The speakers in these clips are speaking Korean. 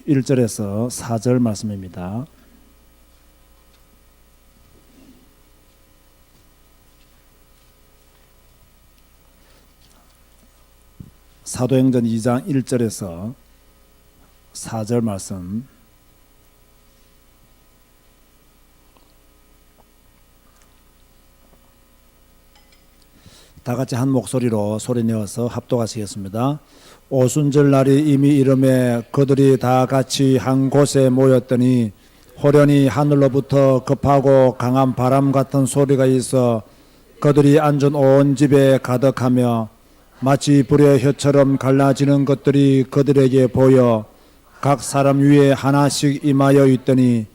1절에서 4절 말씀입니다. 사도행전 2장 1절에서 4절 말씀. 다 같이 한 목소리로 소리내어서 합독하시겠습니다. 오순절 날이 이미 이름에 그들이 다 같이 한 곳에 모였더니 호련히 하늘로부터 급하고 강한 바람 같은 소리가 있어 그들이 앉은 온 집에 가득하며 마치 불의 혀처럼 갈라지는 것들이 그들에게 보여 각 사람 위에 하나씩 임하여 있더니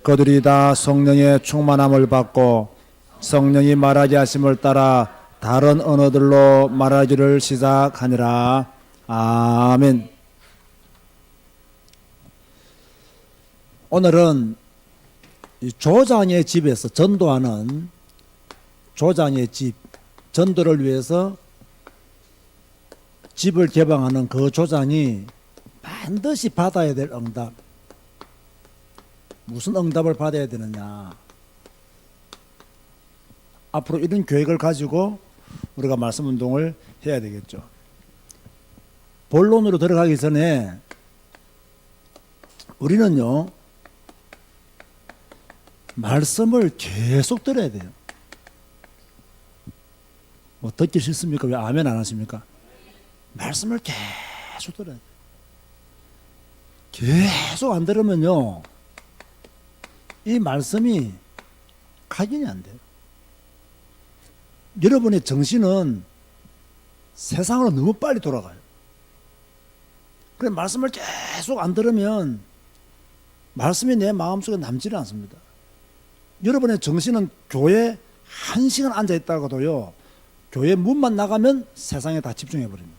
그들이 다 성령의 충만함을 받고 성령이 말하게 하심을 따라 다른 언어들로 말하기를 시작하니라. 아멘. 오늘은 조장의 집에서 전도하는 조장의 집, 전도를 위해서 집을 개방하는 그 조장이 반드시 받아야 될 응답. 무슨 응답을 받아야 되느냐. 앞으로 이런 계획을 가지고 우리가 말씀 운동을 해야 되겠죠. 본론으로 들어가기 전에 우리는요, 말씀을 계속 들어야 돼요. 뭐 듣기 싫습니까? 왜 아멘 안 하십니까? 말씀을 계속 들어야 돼요. 계속 안 들으면요, 이 말씀이 각인이 안 돼요. 여러분의 정신은 세상으로 너무 빨리 돌아가요. 그래, 말씀을 계속 안 들으면 말씀이 내 마음속에 남지를 않습니다. 여러분의 정신은 교회 1시간 앉아있다가도요, 교회 문만 나가면 세상에 다 집중해버립니다.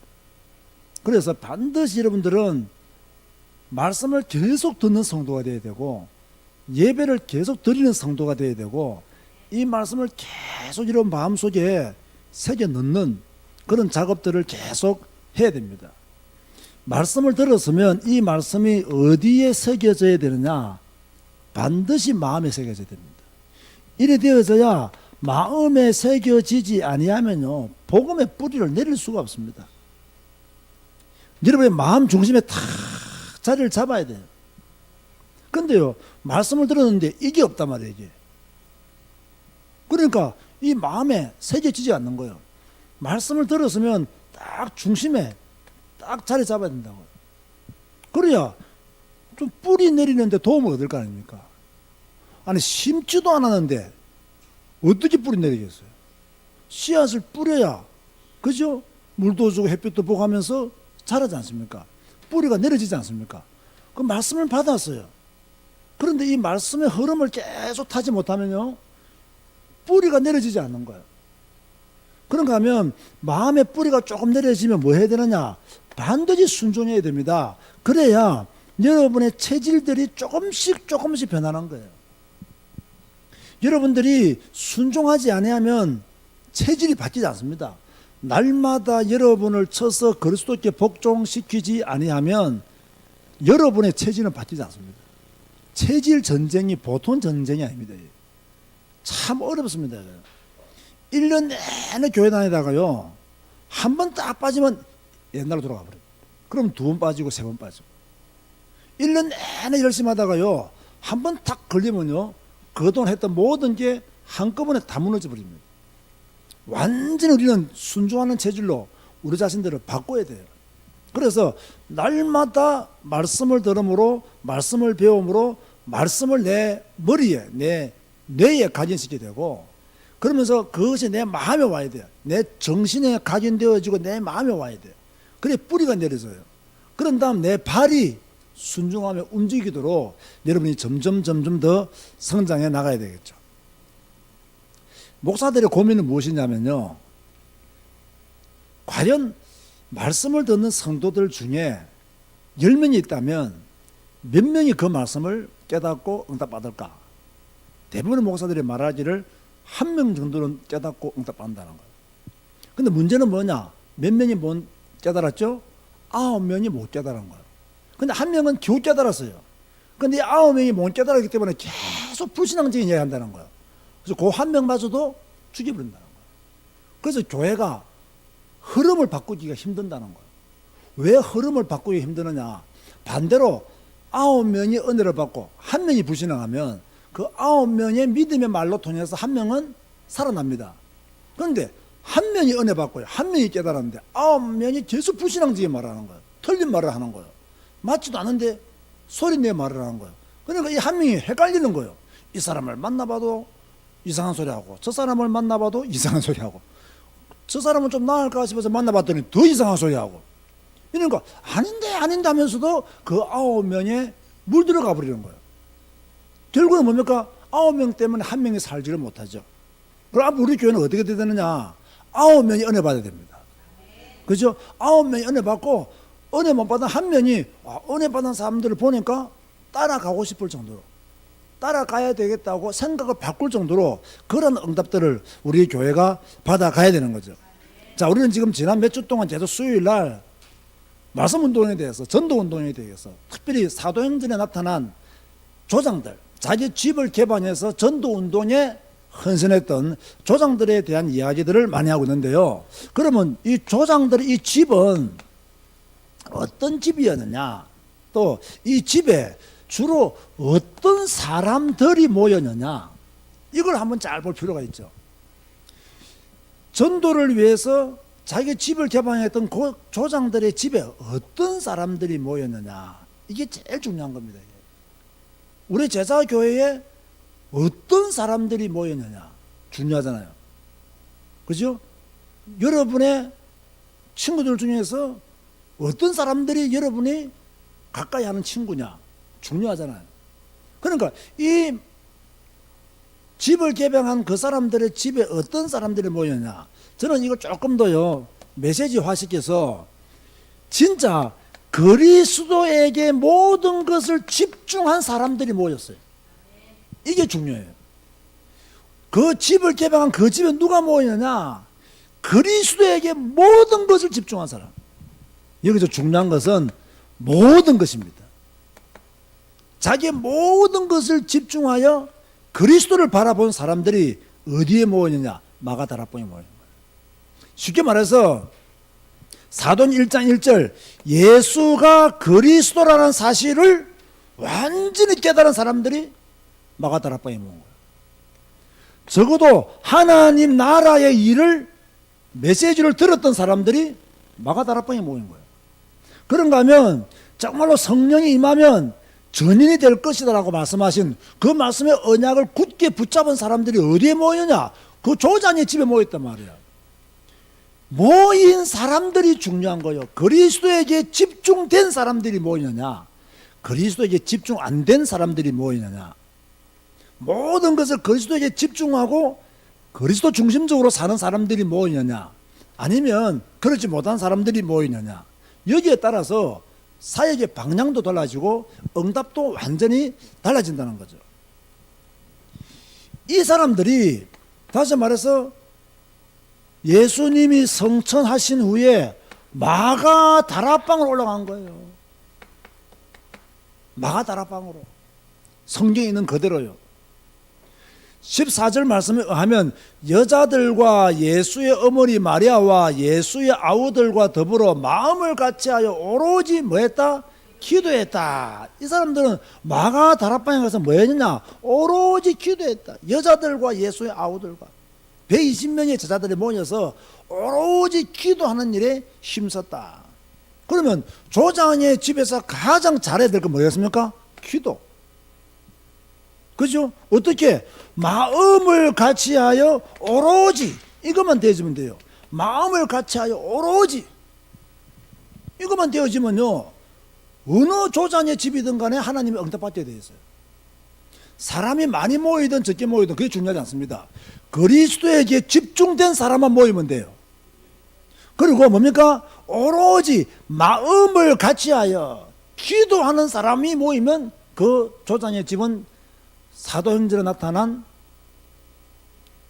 그래서 반드시 여러분들은 말씀을 계속 듣는 성도가 되어야 되고, 예배를 계속 드리는 성도가 되어야 되고, 이 말씀을 계속 이런 마음속에 새겨 넣는 그런 작업들을 계속 해야 됩니다. 말씀을 들었으면 이 말씀이 어디에 새겨져야 되느냐? 반드시 마음에 새겨져야 됩니다. 이래 되어져야 마음에 새겨지지 아니하면요, 복음의 뿌리를 내릴 수가 없습니다. 여러분의 마음 중심에 탁 자리를 잡아야 돼요. 근데요, 말씀을 들었는데 이게 없단 말이에요, 이게. 그러니까 이 마음에 새겨지지 않는 거예요. 말씀을 들었으면 딱 중심에 딱 자리 잡아야 된다고요. 그래야 좀 뿌리 내리는데 도움을 얻을 거 아닙니까? 아니, 심지도 않았는데 어떻게 뿌리 내리겠어요? 씨앗을 뿌려야, 그죠? 물도 주고 햇빛도 보고 하면서 자라지 않습니까? 뿌리가 내려지지 않습니까? 그 말씀을 받았어요. 그런데 이 말씀의 흐름을 계속 타지 못하면요, 뿌리가 내려지지 않는 거예요. 그런가 하면 마음의 뿌리가 조금 내려지면 뭐 해야 되느냐? 반드시 순종해야 됩니다. 그래야 여러분의 체질들이 조금씩 변하는 거예요. 여러분들이 순종하지 아니하면 체질이 바뀌지 않습니다. 날마다 여러분을 쳐서 그리스도께 복종시키지 아니하면 여러분의 체질은 바뀌지 않습니다. 체질 전쟁이 보통 전쟁이 아닙니다. 참 어렵습니다. 1년 내내 교회 다니다가요, 한 번 딱 빠지면 옛날로 돌아가 버려요. 그럼 2번 빠지고 3번 빠지고. 1년 내내 열심히 하다가요, 한 번 딱 걸리면요, 그동안 했던 모든 게 한꺼번에 다 무너져 버립니다. 완전히 우리는 순종하는 체질로 우리 자신들을 바꿔야 돼요. 그래서 날마다 말씀을 들음으로, 말씀을 배움으로, 말씀을 내 머리에, 내 뇌에 각인시키게 되고, 그러면서 그것이 내 마음에 와야 돼요. 내 정신에 각인되어지고 내 마음에 와야 돼요. 그래 뿌리가 내려져요. 그런 다음 내 발이 순종하며 움직이도록 여러분이 점점 더 성장해 나가야 되겠죠. 목사들의 고민은 무엇이냐면요, 과연 말씀을 듣는 성도들 중에 10명이 있다면 몇 명이 그 말씀을 깨닫고 응답받을까? 대부분의 목사들이 말하기를 1명 정도는 깨닫고 응답받는다는 거예요. 근데 문제는 뭐냐? 몇 명이 못 깨달았죠? 9명이 못 깨달은 거예요. 근데 한 명은 겨우 깨달았어요. 근데 9명이 못 깨달았기 때문에 계속 불신앙적인 이야기 한다는 거예요. 그래서 그 한 명마저도 죽여버린다는 거예요. 그래서 교회가 흐름을 바꾸기가 힘든다는 거예요. 왜 흐름을 바꾸기 힘드느냐? 반대로 9명이 은혜를 받고 한 명이 불신앙하면 그 9명의 믿음의 말로 통해서 한 명은 살아납니다. 그런데 한 명이 은혜 받고요, 한 명이 깨달았는데 9명이 계속 불신앙적인 말을 하는 거예요. 틀린 말을 하는 거예요. 맞지도 않은데 소리내 말을 하는 거예요. 그러니까 이 한 명이 헷갈리는 거예요. 이 사람을 만나봐도 이상한 소리 하고, 저 사람을 만나봐도 이상한 소리 하고, 저 사람은 좀 나을까 싶어서 만나봤더니 더 이상한 소리 하고, 그러니까 아닌데 하면서도 그 9명에 물들어가 버리는 거예요. 결국은 뭡니까? 9명 때문에 한 명이 살지를 못하죠. 그럼 우리 교회는 어떻게 돼야 되느냐? 9명이 은혜 받아야 됩니다. 그죠? 9명이 은혜 받고, 은혜 못 받은 한 명이 은혜 받은 사람들을 보니까 따라가고 싶을 정도로, 따라가야 되겠다고 생각을 바꿀 정도로 그런 응답들을 우리 교회가 받아가야 되는 거죠. 자, 우리는 지금 지난 몇 주 동안 계속 수요일 날 말씀운동에 대해서, 전도운동에 대해서, 특별히 사도행전에 나타난 조장들, 자기 집을 개방해서 전도운동에 헌신했던 조장들에 대한 이야기들을 많이 하고 있는데요. 그러면 이 조장들의 이 집은 어떤 집이었느냐, 또 이 집에 주로 어떤 사람들이 모였느냐, 이걸 한번 잘 볼 필요가 있죠. 전도를 위해서 자기 집을 개방했던 그 조장들의 집에 어떤 사람들이 모였느냐, 이게 제일 중요한 겁니다. 우리 제자교회에 어떤 사람들이 모였느냐 중요하잖아요. 그죠? 여러분의 친구들 중에서 어떤 사람들이 여러분이 가까이 하는 친구냐 중요하잖아요. 그러니까 이 집을 개방한 그 사람들의 집에 어떤 사람들이 모였냐, 저는 이거 조금 더요 메시지화시켜서 진짜 그리스도에게 모든 것을 집중한 사람들이 모였어요. 이게 중요해요. 그 집을 개방한 그 집에 누가 모였느냐? 그리스도에게 모든 것을 집중한 사람. 여기서 중요한 것은 모든 것입니다. 자기의 모든 것을 집중하여 그리스도를 바라본 사람들이 어디에 모였느냐? 마가다락방에 모였는 거예요. 쉽게 말해서 사도행 1장 1절 예수가 그리스도라는 사실을 완전히 깨달은 사람들이 마가다락방에 모은 거예요. 적어도 하나님 나라의 일을, 메시지를 들었던 사람들이 마가다락방에 모인 거예요. 그런가 하면 정말로 성령이 임하면 전인이 될 것이다 라고 말씀하신 그 말씀의 언약을 굳게 붙잡은 사람들이 어디에 모이느냐? 그 조장의 집에 모였단 말이야. 모인 사람들이 중요한 거예요. 그리스도에게 집중된 사람들이 모이느냐, 그리스도에게 집중 안 된 사람들이 모이느냐. 모든 것을 그리스도에게 집중하고 그리스도 중심적으로 사는 사람들이 모이느냐, 아니면 그렇지 못한 사람들이 모이느냐, 여기에 따라서 사역의 방향도 달라지고 응답도 완전히 달라진다는 거죠. 이 사람들이 다시 말해서 예수님이 성천하신 후에 마가다락방으로 올라간 거예요. 마가다락방으로. 성경에 있는 그대로요. 14절 말씀에 의하면 여자들과 예수의 어머니 마리아와 예수의 아우들과 더불어 마음을 같이하여 오로지 뭐했다? 기도했다. 이 사람들은 마가다락방에 가서 뭐 했느냐? 오로지 기도했다. 여자들과 예수의 아우들과 120명의 제자들이 모여서 오로지 기도하는 일에 힘썼다. 그러면 조장의 집에서 가장 잘해야 될 건 뭐였습니까? 기도. 그죠? 어떻게? 마음을 같이하여 오로지, 이것만 되어지면 돼요. 마음을 같이하여 오로지, 이것만 되어지면요 어느 조장의 집이든 간에 하나님의 응답받게 되어 있어요. 사람이 많이 모이든 적게 모이든 그게 중요하지 않습니다. 그리스도에게 집중된 사람만 모이면 돼요. 그리고 뭡니까? 오로지 마음을 같이하여 기도하는 사람이 모이면 그 조장의 집은 사도행전에 나타난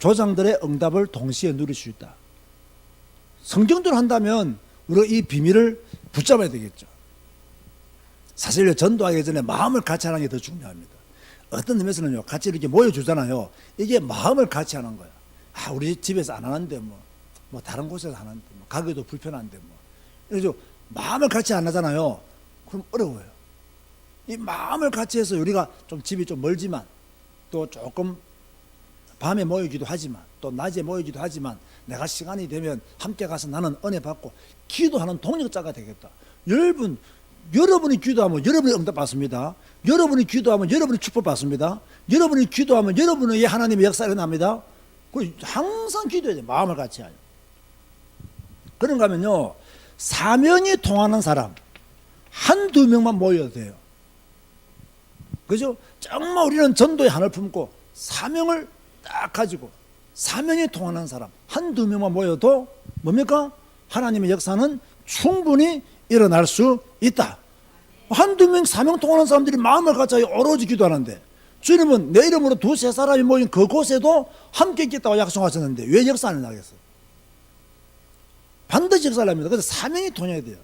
조장들의 응답을 동시에 누릴 수 있다. 성경대로 한다면 우리가 이 비밀을 붙잡아야 되겠죠. 사실 전도하기 전에 마음을 같이 하는 게 더 중요합니다. 어떤 의미에서는요, 같이 이렇게 모여주잖아요. 이게 마음을 같이 하는 거야. 아, 우리 집에서 안 하는데 뭐 다른 곳에서 하는데 가기도 불편한데 그래서 마음을 같이 안 하잖아요. 그럼 어려워요. 이 마음을 같이 해서 우리가 좀 집이 좀 멀지만 또 조금 밤에 모이기도 하지만 또 낮에 모이기도 하지만 내가 시간이 되면 함께 가서 나는 은혜 받고 기도하는 동력자가 되겠다. 여러분이 기도하면 여러분이 응답받습니다. 여러분이 기도하면 여러분이 축복받습니다. 여러분이 기도하면 여러분의 하나님의 역사가 일어납니다. 항상 기도해야 돼요. 마음을 같이 해요. 그런가 하면요, 사명이 통하는 사람 한두 명만 모여도 돼요. 그죠? 정말 우리는 전도의 한을 품고 사명을 딱 가지고 사명이 통하는 사람 한두 명만 모여도 뭡니까? 하나님의 역사는 충분히 일어날 수 있다. 한두 명 사명 통하는 사람들이 마음을 같이 오로지 기도하는데 주님은 내 이름으로 두세 사람이 모인 그곳에도 함께 있겠다고 약속하셨는데 왜 역사 안 나겠어요? 반드시 역사를 합니다. 그래서 사명이 통해야 돼요.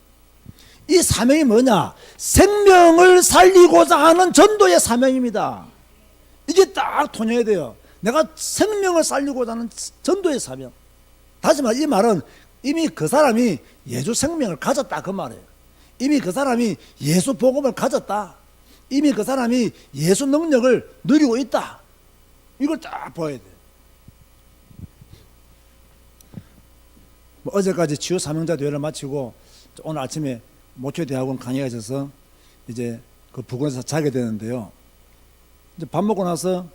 이 사명이 뭐냐? 생명을 살리고자 하는 전도의 사명입니다. 이게 딱 통해야 돼요. 내가 생명을 살리고자 하는 전도의 사명. 다시 말해 이 말은 이미 그 사람이 예수 생명을 가졌다 그 말이에요. 이미 그 사람이 예수 복음을 가졌다. 이미 그 사람이 예수 능력을 누리고 있다. 이걸 딱 보아야 돼요. 어제까지 치유 사명자 대회를 마치고 오늘 아침에 목표대학원 강의가 있어서 이제 그 부근에서 자게 되는데요. 이제 밥 먹고 나서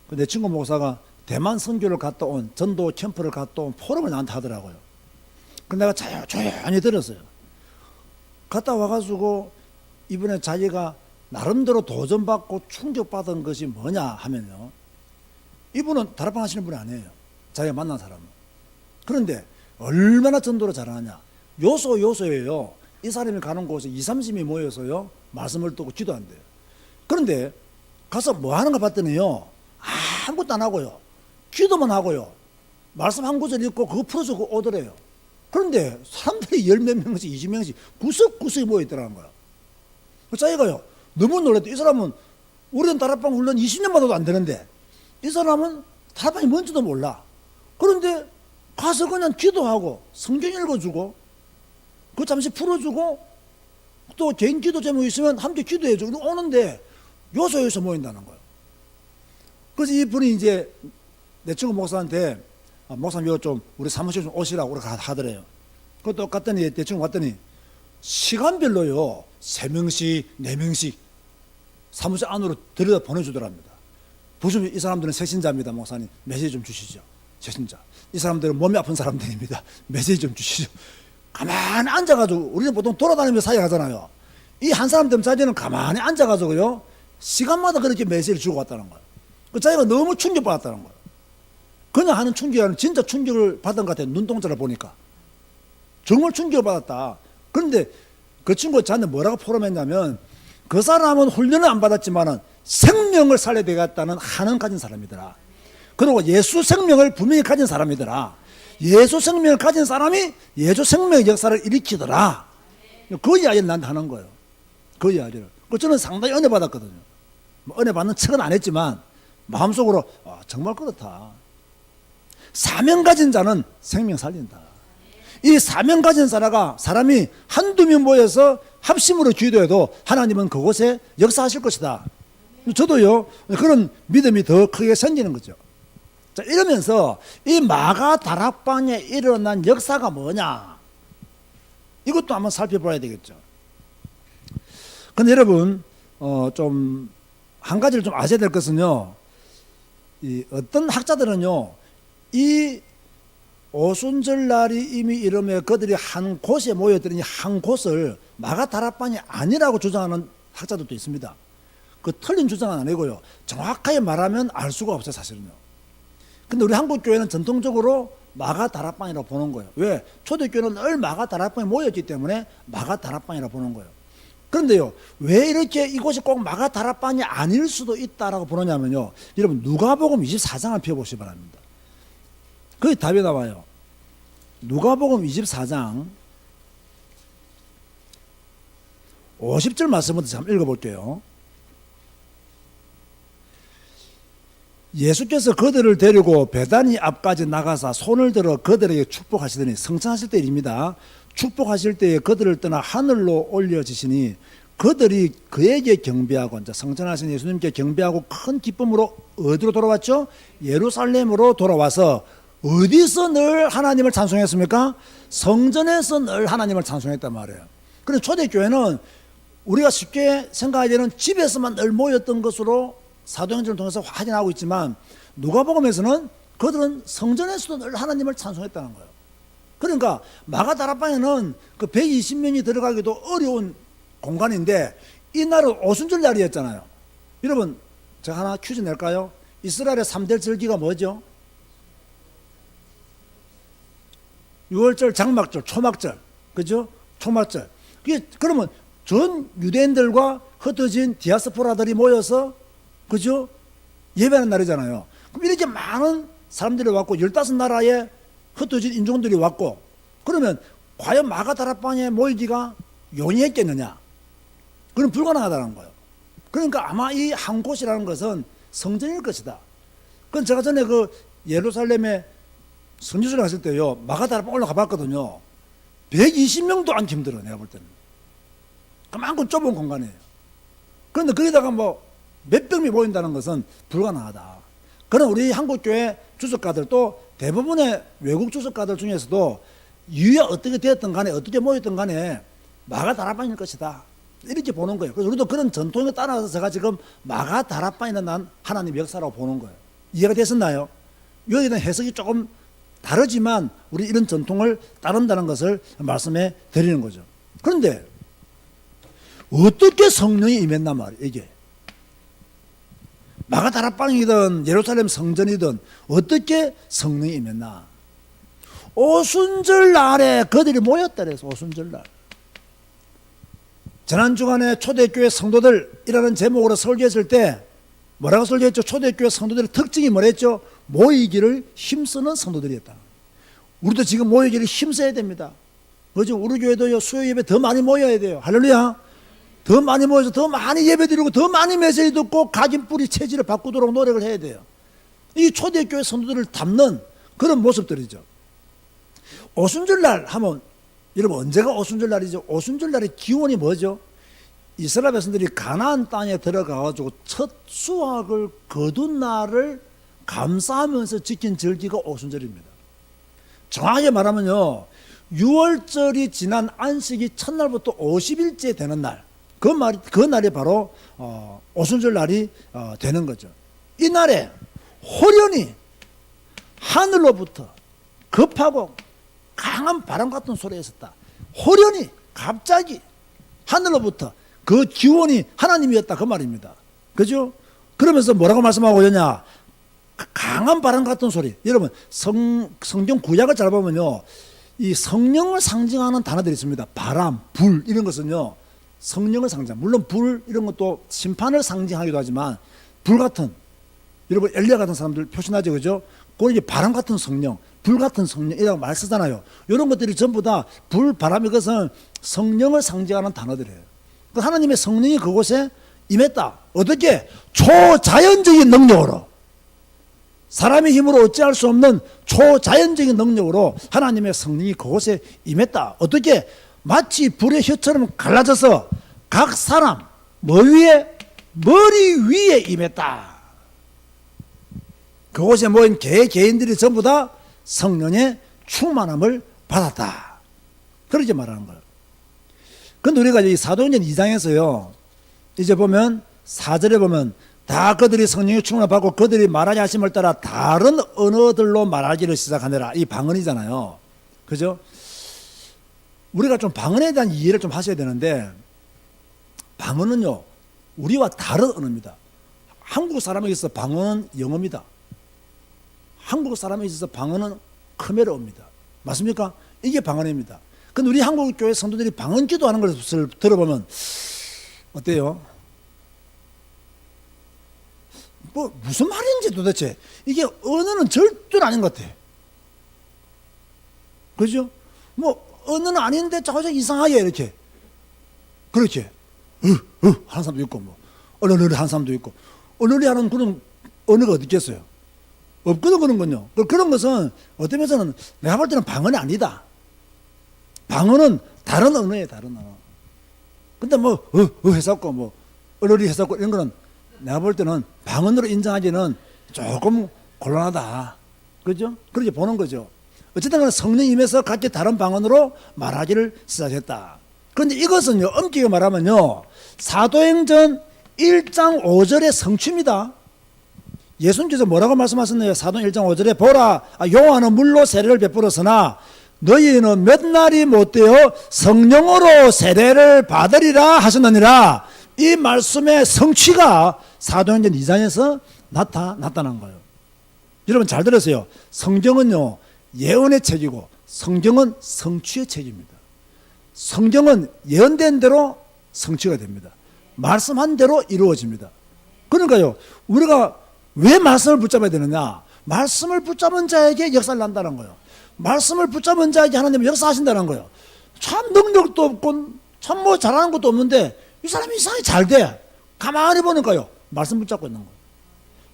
내 친구 목사가 대만 선교를 갔다 온 전도 캠프를 갔다 온 포럼을 나한테 하더라고요. 근데 내가 조용히 들었어요. 갔다 와가지고 이번에 자기가 나름대로 도전받고 충격받은 것이 뭐냐 하면요. 이분은 다락방 하시는 분이 아니에요. 자기가 만난 사람은. 그런데 얼마나 전도를 잘하느냐. 요소예요. 이 사람이 가는 곳에 20-30이 모여서요. 말씀을 듣고 기도한대요. 그런데 가서 뭐 하는가 봤더니요. 아무것도 안 하고요. 기도만 하고요. 말씀 한 구절 읽고 그거 풀어주고 오더래요. 그런데 사람들이 10몇 명씩 20명씩 구석구석에 모여있더라는 거야. 자기가요 너무 놀랐대. 이 사람은 우리는 다락방 훈련 20년 받아도 안 되는데 이 사람은 다락방이 뭔지도 몰라. 그런데 가서 그냥 기도하고 성경 읽어주고 그거 잠시 풀어주고 또 개인 기도 제목 있으면 함께 기도해주고 오는데 요소에서 모인다는 거예요. 그래서 이분이 이제 내 친구 목사한테 목사님 이거 좀 우리 사무실 좀 오시라고 그렇게 하더래요. 그것도 갔더니 내 친구 갔더니 시간별로요 3명씩 4명씩 사무실 안으로 들여다 보내주더랍니다. 보시면 이 사람들은 새신자입니다. 목사님 메시지 좀 주시죠. 새신자. 이 사람들은 몸이 아픈 사람들입니다. 메시지 좀 주시죠. 가만히 앉아가지고 우리는 보통 돌아다니면서 사역하잖아요. 이 한 사람들 자리는 가만히 앉아가지고요 시간마다 그렇게 메시지를 주고 갔다는 거예요. 그 자기가 너무 충격받았다는 거예요. 그냥 하는 충격이 아니라 진짜 충격을 받은 것 같아요. 눈동자를 보니까 정말 충격을 받았다. 그런데 그 친구가 저한테 뭐라고 포럼했냐면 그 사람은 훈련을 안 받았지만 생명을 살려야 되겠다는 한은 가진 사람이더라. 그리고 예수 생명을 분명히 가진 사람이더라. 예수 생명을 가진 사람이 예수 생명의 역사를 일으키더라. 그 이야기를 나한테 하는 거예요. 그 이야기를. 저는 상당히 은혜 받았거든요. 은혜 받는 척은 안 했지만 마음속으로 정말 그렇다. 사명 가진 자는 생명 살린다. 이 사명 가진 사람이 한두 명 모여서 합심으로 기도해도 하나님은 그곳에 역사하실 것이다. 저도요 그런 믿음이 더 크게 생기는 거죠. 자, 이러면서 이 마가 다락방에 일어난 역사가 뭐냐 이것도 한번 살펴봐야 되겠죠. 근데 여러분 좀 한 가지를 좀 아셔야 될 것은요, 이 어떤 학자들은요 이 오순절 날이 이미 이름에 그들이 한 곳에 모여들으니 한 곳을 마가 다락방이 아니라고 주장하는 학자들도 있습니다. 그 틀린 주장은 아니고요 정확하게 말하면 알 수가 없어요 사실은요. 근데 우리 한국 교회는 전통적으로 마가 다락방이라고 보는 거예요. 왜? 초대교회는 늘 마가 다락방에 모였기 때문에 마가 다락방이라고 보는 거예요. 그런데요 왜 이렇게 이곳이 꼭 마가 다락방이 아닐 수도 있다라고 보느냐면요, 여러분 누가복음 24장을 펴보시기 바랍니다. 거기 답이 나와요. 누가복음 24장 50절 말씀부터 한번 읽어볼게요. 예수께서 그들을 데리고 베다니 앞까지 나가사 손을 들어 그들에게 축복하시더니, 성찬하실 때 일입니다. 축복하실 때에 그들을 떠나 하늘로 올려지시니 그들이 그에게 경배하고, 이제 성찬하신 예수님께 경배하고 큰 기쁨으로 어디로 돌아왔죠? 예루살렘으로 돌아와서 어디서 늘 하나님을 찬송했습니까? 성전에서 늘 하나님을 찬송했단 말이에요. 그래서 초대교회는 우리가 쉽게 생각하기에는 집에서만 늘 모였던 것으로 사도행전을 통해서 확인하고 있지만, 누가복음에서는 그들은 성전에서도 늘 하나님을 찬송했다는 거예요. 그러니까 마가다락방에는 그 120명이 들어가기도 어려운 공간인데, 이날은 오순절 날이었잖아요. 여러분, 제가 하나 퀴즈 낼까요? 이스라엘의 3대 절기가 뭐죠? 유월절, 장막절, 초막절, 그죠? 초막절. 그러면 전 유대인들과 흩어진 디아스포라들이 모여서, 그죠? 예배하는 날이잖아요. 그럼 이렇게 많은 사람들이 왔고 15나라에 흩어진 인종들이 왔고, 그러면 과연 마가다락방에 모이기가 용이했겠느냐? 그건 불가능하다는 거예요. 그러니까 아마 이 한 곳이라는 것은 성전일 것이다. 그건 제가 전에 그 예루살렘에 선지순례 갔을 때요, 마가다락방 올라가 봤거든요. 120명도 앉기 힘들어, 내가 볼 때는. 그만큼 좁은 공간이에요. 그런데 거기다가 뭐 몇백 명이 모인다는 것은 불가능하다. 그런 우리 한국교회 주석가들, 또 대부분의 외국 주석가들 중에서도 이유가 어떻게 되었든 간에, 어떻게 모였든 간에 마가다락방일 것이다, 이렇게 보는 거예요. 그래서 우리도 그런 전통에 따라서 제가 지금 마가다락방에 난 하나님의 역사라고 보는 거예요. 이해가 됐었나요? 여기에 대한 해석이 조금 다르지만 우리 이런 전통을 따른다는 것을 말씀해 드리는 거죠. 그런데 어떻게 성령이 임했나 말이에요. 이게 마가다락방이든 예루살렘 성전이든 어떻게 성령이 임했나. 오순절 날에 그들이 모였다 그래서 오순절 날. 지난 주간에 초대교회 성도들이라는 제목으로 설교했을 때 뭐라고 설교했죠? 초대교회 성도들의 특징이 뭐랬죠? 모이기를 힘쓰는 성도들이었다. 우리도 지금 모이기를 힘써야 됩니다. 그죠? 우리 교회도요, 수요 예배 더 많이 모여야 돼요. 할렐루야. 더 많이 모여서 더 많이 예배 드리고 더 많이 메시지 듣고 각인 뿌리 체질을 바꾸도록 노력을 해야 돼요. 이 초대교회 성도들을 담는 그런 모습들이죠. 오순절날 하면, 여러분 언제가 오순절날이죠? 오순절날의 기원이 뭐죠? 이스라엘 백성들이 가나안 땅에 들어가가지고 첫 수확을 거둔 날을 감사하면서 지킨 절기가 오순절입니다. 정확하게 말하면요, 6월절이 지난 안식이 첫날부터 50일째 되는 날, 그 날이 바로 오순절 날이 되는 거죠. 이 날에 호련히 하늘로부터 급하고 강한 바람 같은 소리가 있었다. 호련히 갑자기 하늘로부터 그 기원이 하나님이었다, 그 말입니다. 그죠? 그러면서 뭐라고 말씀하고 있냐? 강한 바람 같은 소리. 여러분 성경 구약을 잘 보면요, 이 성령을 상징하는 단어들이 있습니다. 바람, 불, 이런 것은요 성령을 상징. 물론 불 이런 것도 심판을 상징하기도 하지만, 불 같은, 여러분 엘리야 같은 사람들 표시나죠, 그죠? 그걸 이제 바람 같은 성령, 불 같은 성령이라고 말 쓰잖아요. 이런 것들이 전부 다 불, 바람, 이것은 성령을 상징하는 단어들이에요. 그 하나님의 성령이 그곳에 임했다. 어떻게? 초자연적인 능력으로, 사람의 힘으로 어찌할 수 없는 초자연적인 능력으로 하나님의 성령이 그곳에 임했다. 어떻게? 마치 불의 혀처럼 갈라져서 각 사람 머리 위에 임했다. 그곳에 모인 개인들이 전부 다 성령의 충만함을 받았다. 그렇게 말하는 거예요. 그런데 우리가 이 사도행전 2장에서요, 이제 보면 4절에 보면 다 그들이 성령의 충만을 받고 그들이 말하게 하심을 따라 다른 언어들로 말하기를 시작하느라. 이 방언이잖아요. 그죠? 우리가 좀 방언에 대한 이해를 좀 하셔야 되는데, 방언은요 우리와 다른 언어입니다. 한국 사람에게 있어서 방언은 영어입니다. 한국 사람에게 있어서 방언은 크메르어입니다. 맞습니까? 이게 방언입니다. 근데 우리 한국 교회 성도들이 방언 기도하는 것을 들어보면 어때요? 뭐 무슨 말인지 도대체, 이게 언어는 절대로 아닌 것 같아. 그죠? 뭐 언어는 아닌데 자꾸 이상하게 이렇게, 그렇게 하는 사람도 있고, 뭐, 얼얼 하는 사람도 있고, 얼얼 하는 그런 언어가 어디 있겠어요? 없거든, 그런 건요. 그런 것은 어떤 면에서는 내가 볼 때는 방언이 아니다. 방언은 다른 언어예요, 다른 언어. 근데 뭐, 해석고, 뭐, 얼얼이 해석고, 이런 거는 내가 볼 때는 방언으로 인정하기는 조금 곤란하다. 그죠? 그렇게 보는 거죠. 어쨌든 간에 성령 임해서 각기 다른 방언으로 말하기를 시작했다. 그런데 이것은요, 엄격히 말하면요, 사도행전 1장 5절의 성취입니다. 예수님께서 뭐라고 말씀하셨나요? 사도행전 1장 5절에 보라, 요한은 물로 세례를 베풀었으나 너희는 몇 날이 못되어 성령으로 세례를 받으리라 하셨느니라. 이 말씀의 성취가 사도행전 2장에서 나타난 거예요. 여러분 잘 들으세요. 성경은요, 예언의 책이고 성경은 성취의 책입니다. 성경은 예언된 대로 성취가 됩니다. 말씀한 대로 이루어집니다. 그러니까요, 우리가 왜 말씀을 붙잡아야 되느냐? 말씀을 붙잡은 자에게 역사를 난다는 거예요. 말씀을 붙잡은 자에게 하나님은 역사하신다는 거예요. 참 능력도 없고 참 뭐 잘하는 것도 없는데 이 사람이 이상하게 잘 돼. 가만히 보니까요, 말씀 붙잡고 있는 거예요.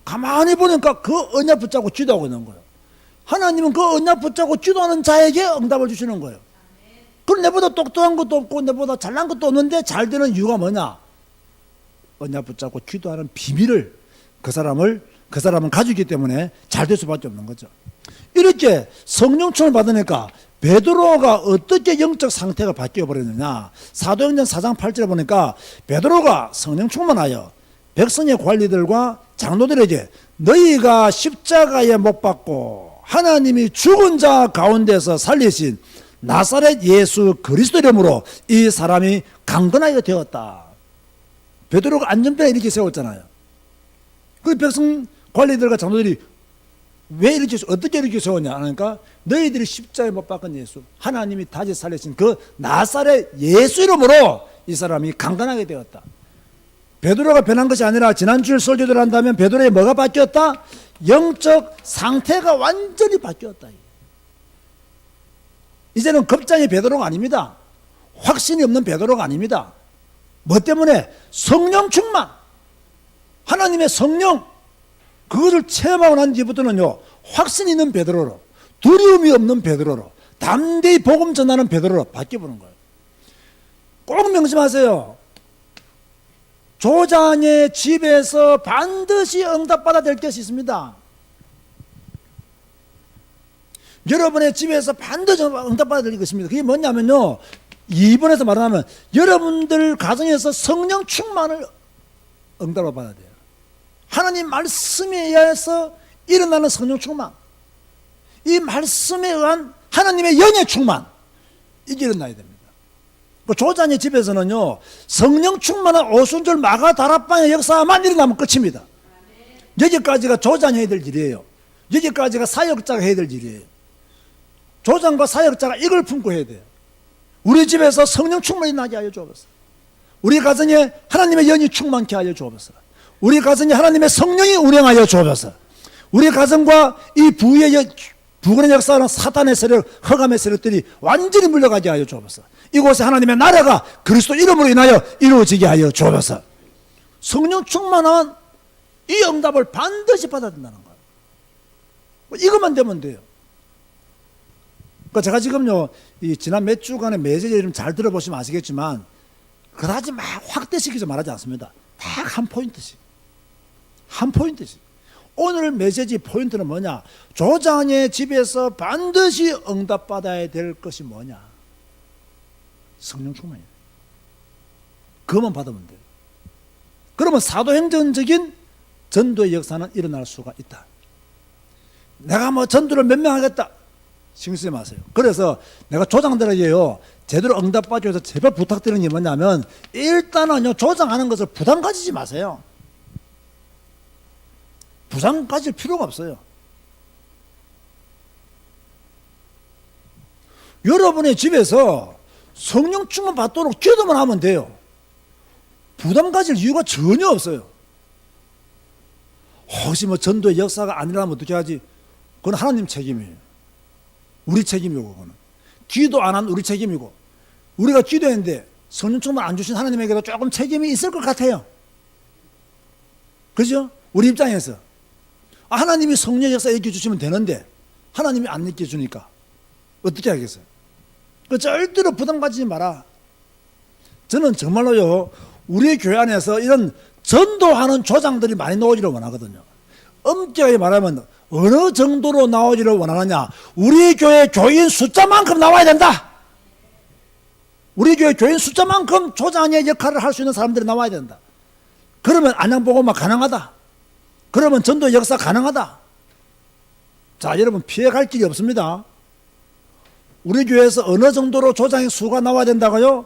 가만히 보니까 그 언약 붙잡고 기도하고 있는 거예요. 하나님은 그 언약 붙잡고 기도하는 자에게 응답을 주시는 거예요. 그럼 내보다 똑똑한 것도 없고 내보다 잘난 것도 없는데 잘 되는 이유가 뭐냐? 언약 붙잡고 기도하는 비밀을 그 사람은 가지고 있기 때문에 잘 될 수밖에 없는 거죠. 이렇게 성령충을 받으니까 베드로가 어떻게 영적 상태가 바뀌어 버렸느냐? 사도행전 4장 8절에 보니까 베드로가 성령 충만하여 백성의 관리들과 장로들에게 너희가 십자가에 못 박고 하나님이 죽은 자 가운데서 살리신 나사렛 예수 그리스도 이름으로 이 사람이 강건하게 되었다. 베드로가 안전벨 이렇게 세웠잖아요. 그 백성 관리들과 장로들이 왜 이렇게, 어떻게 이렇게 세웠냐 하니까 너희들이 십자가에 못 박은 예수, 하나님이 다시 살리신 그 나사렛 예수 이름으로 이 사람이 강건하게 되었다. 베드로가 변한 것이 아니라 지난주에 설교를 한다면 베드로의 뭐가 바뀌었다? 영적 상태가 완전히 바뀌었다. 이제는 겁장의 베드로가 아닙니다. 확신이 없는 베드로가 아닙니다. 뭐 때문에? 성령 충만, 하나님의 성령, 그것을 체험하고 난 뒤부터는요, 확신 있는 베드로로, 두려움이 없는 베드로로, 담대히 복음 전하는 베드로로 바뀌어보는 거예요. 꼭 명심하세요. 조장의 집에서 반드시 응답받아야 될 것이 있습니다. 여러분의 집에서 반드시 응답받아야 될 것이 있습니다. 그게 뭐냐면요, 2번에서 말하면 여러분들 가정에서 성령 충만을 응답을 받아야 돼요. 하나님 말씀에 의해서 일어나는 성령 충만, 이 말씀에 의한 하나님의 영의 충만, 이게 일어나야 됩니다. 그 조장의 집에서는요, 성령 충만한 오순절 마가 다락방의 역사만 일어나면 끝입니다. 여기까지가 조장이 해야 될 일이에요. 여기까지가 사역자가 해야 될 일이에요. 조장과 사역자가 이걸 품고 해야 돼요. 우리 집에서 성령 충만이 나게 하여 주옵소서. 우리 가정에 하나님의 영이 충만케 하여 주옵소서. 우리 가정에 하나님의 성령이 운행하여 주옵소서. 우리 가정과 이 부근의 역사는 사탄의 세력, 흑암의 세력들이 완전히 물러가게 하여 주옵소서. 이곳에 하나님의 나라가 그리스도 이름으로 인하여 이루어지게 하여 주옵소서. 성령 충만한 이 응답을 반드시 받아야 된다는 거예요. 이것만 되면 돼요. 그러니까 제가 지금요, 이 지난 몇 주간의 메시지를 좀 잘 들어보시면 아시겠지만, 그다지 막 확대시키지 말하지 않습니다. 딱 한 포인트씩. 한 포인트씩. 오늘 메시지 포인트는 뭐냐? 조장의 집에서 반드시 응답받아야 될 것이 뭐냐? 성령 충만이에요. 그것만 받으면 돼요. 그러면 사도행전적인 전도의 역사는 일어날 수가 있다. 내가 뭐 전도를 몇 명 하겠다, 신경 쓰지 마세요. 그래서 내가 조장들에게요, 제대로 응답받기 위해서 제발 부탁드리는 게 뭐냐면, 일단은요, 조장하는 것을 부담 가지지 마세요. 부담 가질 필요가 없어요. 여러분의 집에서 성령 충만 받도록 기도만 하면 돼요. 부담 가질 이유가 전혀 없어요. 혹시 뭐 전도의 역사가 아니라면 어떻게 하지? 그건 하나님 책임이에요. 우리 책임이고, 그거는 기도 안 한 우리 책임이고, 우리가 기도했는데 성령 충만 안 주신 하나님에게도 조금 책임이 있을 것 같아요. 그죠? 우리 입장에서 하나님이 성령 역사 일으켜주시면 되는데 하나님이 안 일으켜주니까 어떻게 하겠어요? 절대로 부담 가지지 마라. 저는 정말로요, 우리 교회 안에서 이런 전도하는 조장들이 많이 나오기를 원하거든요. 엄격하게 말하면 어느 정도로 나오기를 원하느냐, 우리 교회 교인 숫자만큼 나와야 된다. 우리 교회 교인 숫자만큼 조장의 역할을 할 수 있는 사람들이 나와야 된다. 그러면 안양복음화 가능하다. 그러면 전도 역사 가능하다. 자, 여러분, 피해갈 길이 없습니다. 우리 교회에서 어느 정도로 조장의 수가 나와야 된다고요?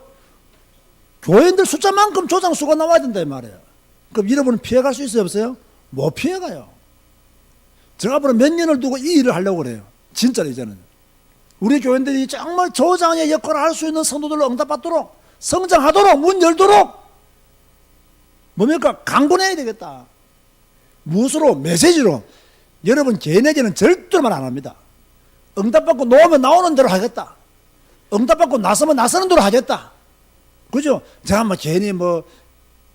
교인들 숫자만큼 조장 수가 나와야 된다 이 말이에요. 그럼 여러분은 피해갈 수 있어요, 없어요? 못 피해가요. 제가 앞으로 몇 년을 두고 이 일을 하려고 그래요. 진짜로 이제는. 우리 교인들이 정말 조장의 역할을 할 수 있는 성도들로 응답받도록, 성장하도록, 문 열도록 뭡니까? 강권해야 되겠다. 무엇으로? 메시지로. 여러분, 개인에게는 절대로 말 안 합니다. 응답받고 나오면 나오는 대로 하겠다. 응답받고 나서면 나서는 대로 하겠다. 그죠? 제가 뭐 괜히 뭐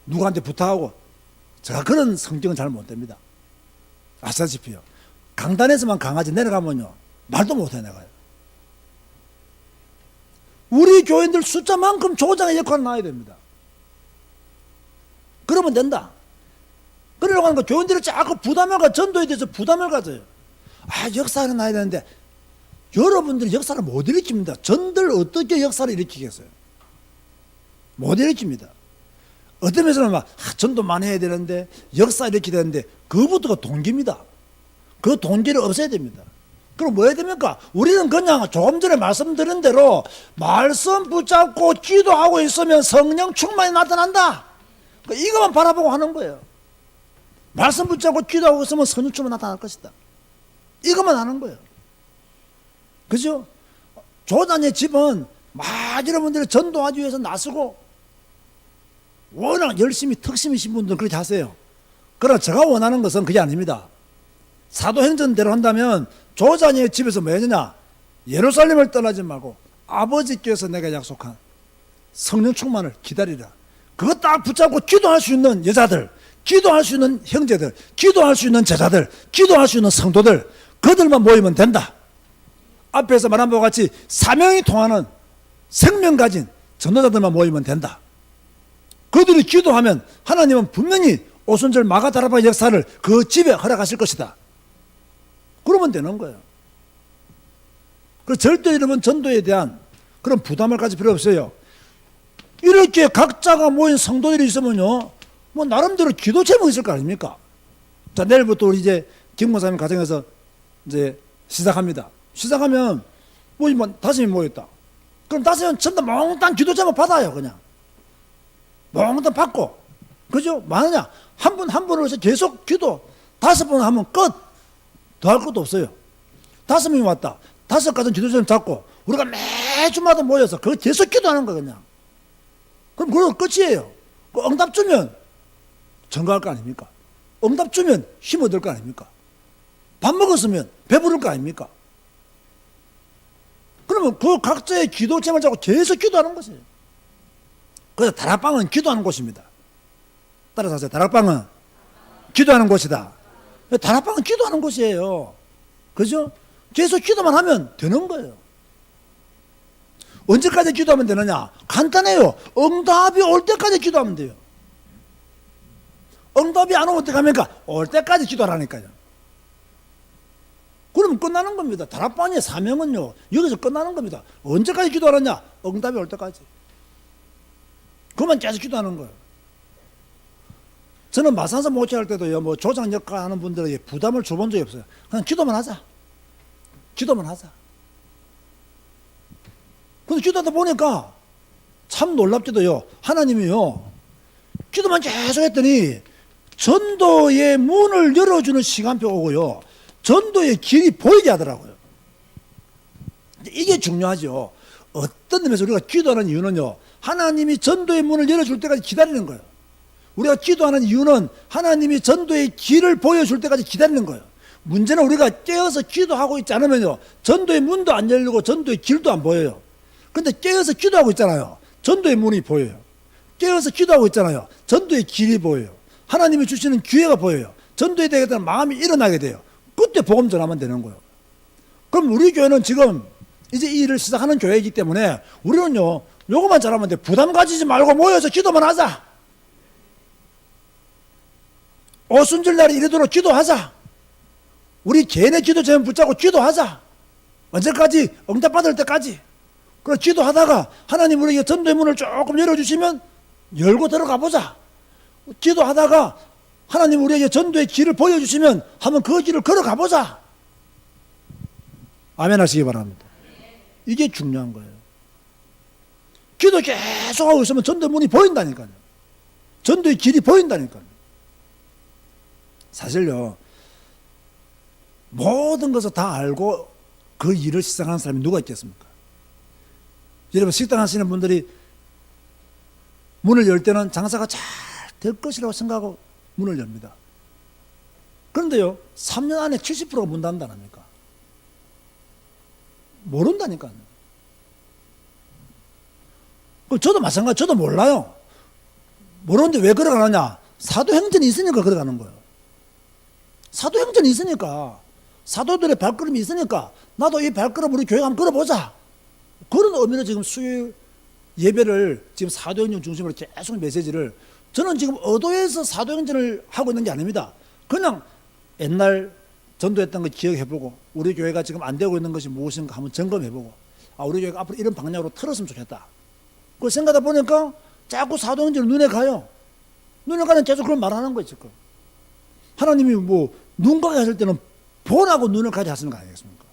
누구한테 부탁하고, 제가 그런 성격은 잘 못 됩니다. 아시다시피요. 강단에서만 강하지 내려가면요, 말도 못해 내가요. 우리 교인들 숫자만큼 조장의 역할을 나와야 됩니다. 그러면 된다. 그러려고 하는 거, 교인들이 자꾸 부담을 가, 전도에 대해서 부담을 가져요. 역사를 나야 되는데, 여러분들이 역사를 못 일으킵니다. 전들 어떻게 역사를 일으키겠어요? 못 일으킵니다. 어떤 면에서는 막, 전도 많이 해야 되는데, 역사 일으켜야 되는데, 그것부터가 동기입니다. 그 동기를 없애야 됩니다. 그럼 뭐 해야 됩니까? 우리는 그냥 조금 전에 말씀드린 대로, 말씀 붙잡고 기도하고 있으면 성령 충만이 나타난다. 이것만 바라보고 하는 거예요. 말씀 붙잡고 기도하고 있으면 성령 충만이 나타날 것이다. 이것만 하는 거예요. 그죠? 조단의 집은 막 여러분들이 전도하기 위해서 나서고 워낙 열심히 특심이신 분들은 그렇게 하세요. 그러나 제가 원하는 것은 그게 아닙니다. 사도행전대로 한다면 조단의 집에서 뭐 했느냐? 예루살렘을 떠나지 말고 아버지께서 내가 약속한 성령 충만을 기다리라. 그거 딱 붙잡고 기도할 수 있는 여자들, 기도할 수 있는 형제들, 기도할 수 있는 제자들, 기도할 수 있는 성도들, 그들만 모이면 된다. 앞에서 말한 바와 같이 사명이 통하는 생명 가진 전도자들만 모이면 된다. 그들이 기도하면 하나님은 분명히 오순절 마가다라바 역사를 그 집에 허락하실 것이다. 그러면 되는 거예요. 그래서 절대 여러분 전도에 대한 그런 부담을 가질 필요 없어요. 이렇게 각자가 모인 성도들이 있으면요, 뭐 나름대로 기도 제목이 있을 거 아닙니까? 자, 내일부터 우리 이제 김목사님 가정에서 이제 시작합니다. 시작하면 뭐 5명이 모였다. 그럼 5명 전부 몽땅 기도 제목 받아요. 그냥 몽땅 받고, 그죠? 많으냐? 한 분으로 해서 계속 기도 5번 하면 끝. 더 할 것도 없어요. 5명이 왔다. 5가지 기도 제목 잡고 우리가 매주마다 모여서 그거 계속 기도하는 거 그냥. 그럼 그거 끝이에요. 그 응답 주면 증거할 거 아닙니까? 응답 주면 힘 얻을 거 아닙니까? 밥 먹었으면 배부를 거 아닙니까? 그러면 그 각자의 기도 제목을 잡고 계속 기도하는 것이에요. 그래서 다락방은 기도하는 곳입니다. 따라서 하세요. 다락방은 기도하는 곳이다. 다락방은 기도하는 곳이에요. 그죠? 계속 기도만 하면 되는 거예요. 언제까지 기도하면 되느냐? 간단해요. 응답이 올 때까지 기도하면 돼요. 응답이 안 오면 어떻게 합니까? 올 때까지 기도하라니까요. 그러면 끝나는 겁니다. 다락방의 사명은요, 여기서 끝나는 겁니다. 언제까지 기도하느냐? 응답이 올 때까지. 그만 계속 기도하는 거예요. 저는 마산서 목회할 때도요, 뭐 조장 역할 하는 분들에게 부담을 줘본 적이 없어요. 그냥 기도만 하자. 기도만 하자. 근데 기도하다 보니까 참 놀랍게도요, 하나님이요, 기도만 계속 했더니 전도의 문을 열어주는 시간표가 오고요, 전도의 길이 보이게 하더라고요. 이게 중요하죠. 어떤 점에서 우리가 기도하는 이유는요, 하나님이 전도의 문을 열어줄 때까지 기다리는 거예요. 우리가 기도하는 이유는 하나님이 전도의 길을 보여줄 때까지 기다리는 거예요. 문제는 우리가 깨어서 기도하고 있지 않으면요, 전도의 문도 안 열리고 전도의 길도 안 보여요. 근데 깨어서 기도하고 있잖아요. 전도의 문이 보여요. 깨어서 기도하고 있잖아요. 전도의 길이 보여요. 하나님이 주시는 기회가 보여요. 전도에 대한 마음이 일어나게 돼요. 그때 복음 전하면 되는 거예요. 그럼 우리 교회는 지금 이제 이 일을 시작하는 교회이기 때문에 우리는요, 요것만 잘하면 돼. 부담 가지지 말고 모여서 기도만 하자. 오순절날에 이르도록 기도하자. 우리 개인의 기도 제목 붙잡고 기도하자. 언제까지? 응답받을 때까지. 그래서 기도하다가 하나님 우리에게 전도의 문을 조금 열어주시면 열고 들어가 보자. 기도하다가 하나님 우리에게 전도의 길을 보여주시면 한번 그 길을 걸어가 보자. 아멘 하시기 바랍니다. 이게 중요한 거예요. 기도 계속하고 있으면 전도의 문이 보인다니까요. 전도의 길이 보인다니까요. 사실요, 모든 것을 다 알고 그 일을 시작하는 사람이 누가 있겠습니까? 여러분, 식당 하시는 분들이 문을 열 때는 장사가 잘 될 것이라고 생각하고 문을 엽니다. 그런데요, 3년 안에 70%가 문 닫는다니까. 모른다니까요. 저도 마찬가지, 저도 몰라요. 모르는데 왜 걸어가느냐? 사도행전이 있으니까 걸어가는 거예요. 사도행전이 있으니까, 사도들의 발걸음이 있으니까 나도 이 발걸음 우리 교회 한번 걸어보자. 그런 의미로 지금 수요일 예배를 지금 사도행전 중심으로 계속 메시지를, 저는 지금 의도해서 사도행전을 하고 있는 게 아닙니다. 그냥 옛날 전도했던 거 기억해보고 우리 교회가 지금 안 되고 있는 것이 무엇인가 한번 점검해보고, 아, 우리 교회가 앞으로 이런 방향으로 틀었으면 좋겠다. 그걸 생각하다 보니까 자꾸 사도행전이 눈에 가요. 눈에 가는 계속 그런 말을 하는 거예요. 지금 하나님이 뭐 눈 가게 하실 때는 보라고 눈을 가게 하시는 거 아니겠습니까?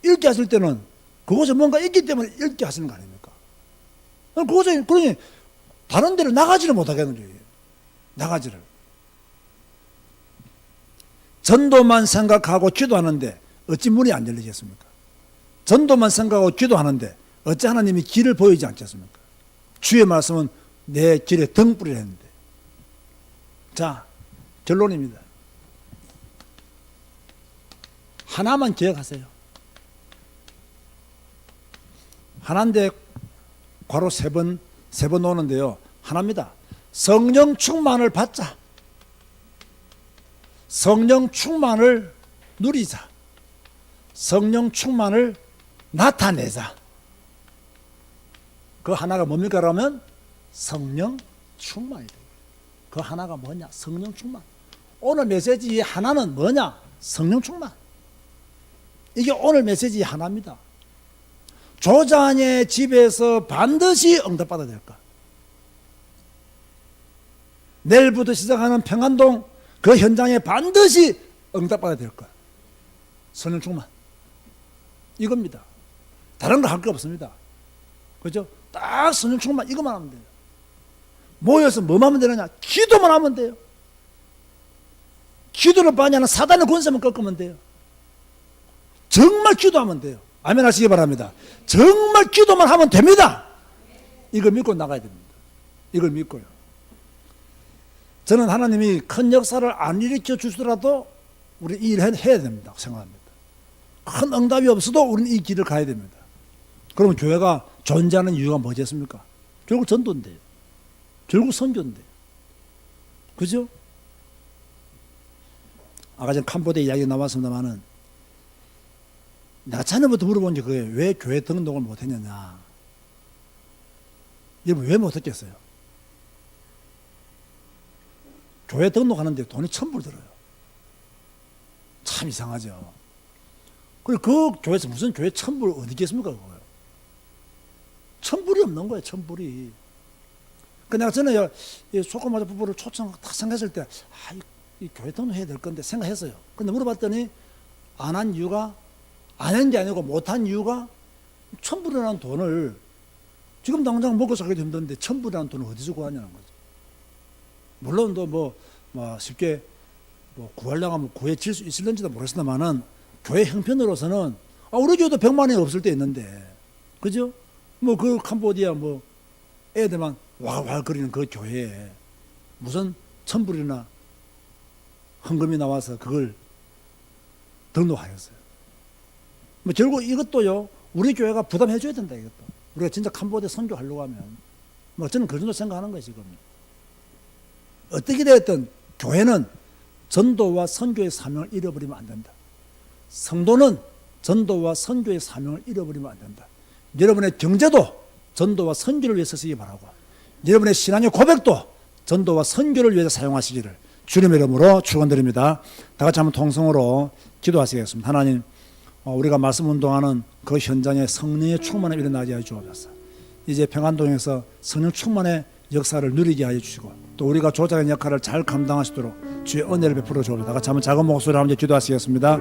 읽게 하실 때는 그곳에 뭔가 있기 때문에 읽게 하시는 거 아닙니까? 그곳에, 그러니 다른 데를 나가지를 못하겠는 거예요. 나가지를. 전도만 생각하고 기도하는데 어찌 문이 안 열리겠습니까? 전도만 생각하고 기도하는데 어찌 하나님이 길을 보이지 않겠습니까? 주의 말씀은 내 길에 등불이라 했는데. 자, 결론입니다. 하나만 기억하세요. 하나인데 괄호 세 번 오는데요. 하나입니다. 성령 충만을 받자. 성령 충만을 누리자. 성령 충만을 나타내자. 그 하나가 뭡니까? 그러면 성령 충만이다. 그 하나가 뭐냐? 성령 충만. 오늘 메시지의 하나는 뭐냐? 성령 충만. 이게 오늘 메시지의 하나입니다. 조자의 집에서 반드시 응답받아야 될까? 내일부터 시작하는 평안동 그 현장에 반드시 응답받아야 될까? 성령 충만. 이겁니다. 다른 거 할 게 없습니다. 그죠? 딱 성령 충만 이것만 하면 돼요. 모여서 뭐만 하면 되느냐? 기도만 하면 돼요. 기도를 많이 하는 사단의 권세만 꺾으면 돼요. 정말 기도하면 돼요. 아멘 하시기 바랍니다. 정말 기도만 하면 됩니다. 이걸 믿고 나가야 됩니다. 이걸 믿고요. 저는 하나님이 큰 역사를 안 일으켜 주시더라도 우리 이 일을 해야 됩니다. 생각합니다. 큰 응답이 없어도 우리는 이 길을 가야 됩니다. 그러면 교회가 존재하는 이유가 뭐겠습니까? 결국 전도인데요. 결국 선교인데요. 그죠? 아까 전 캄보디아 이야기 나왔습니다만은 내가 자녀부터 물어본 게 그거예요. 왜 교회 등록을 못했느냐? 여러분 왜 못했겠어요? 교회 등록하는데 돈이 1,000불 들어요. 참 이상하죠. 그리고 그 교회에서 무슨 교회 1,000불 어디 있겠습니까? 그거요. 1,000불이 없는 거예요. 1,000불이. 그 내가 전에 소금마자 부부를 초청 딱 생각했을 때, 이 교회 등록해야 될 건데 생각했어요. 근데 물어봤더니 안 한 이유가, 안 한 게 아니고 못한 이유가 1,000불이라는 돈을 지금 당장 먹고 살기도 힘든데 1,000불이라는 돈을 어디서 구하냐는 거죠. 물론 또 뭐 쉽게 구하려고 하면 구해질 수 있을는지도 모르겠습니다만은 교회 형편으로서는 우리 교회도 100만 원이 없을 때 있는데, 그죠? 그 캄보디아 애들만 왈왈거리는 그 교회에 무슨 1,000불이나 헌금이 나와서 그걸 등록하였어요. 결국 이것도요, 우리 교회가 부담해 줘야 된다, 이것도. 우리가 진짜 캄보디아 선교하려고 하면 뭐 저는 그 정도 생각하는 거예요. 지금 어떻게 되었든 교회는 전도와 선교의 사명을 잃어버리면 안 된다. 성도는 전도와 선교의 사명을 잃어버리면 안 된다. 여러분의 경제도 전도와 선교를 위해서 쓰기 바라고, 여러분의 신앙의 고백도 전도와 선교를 위해서 사용하시기를 주님의 이름으로 축원드립니다. 다 같이 한번 통성으로 기도하시겠습니다. 하나님, 우리가 말씀 운동하는 그 현장에 성령의 충만함이 일어나게 하여 주옵소서. 이제 평안동에서 성령 충만의 역사를 누리게 하여 주시고, 또 우리가 조장의 역할을 잘 감당하시도록 주의 은혜를 베풀어 주옵소서. 다 같이 한번 작은 목소리로 함께 기도하시겠습니다.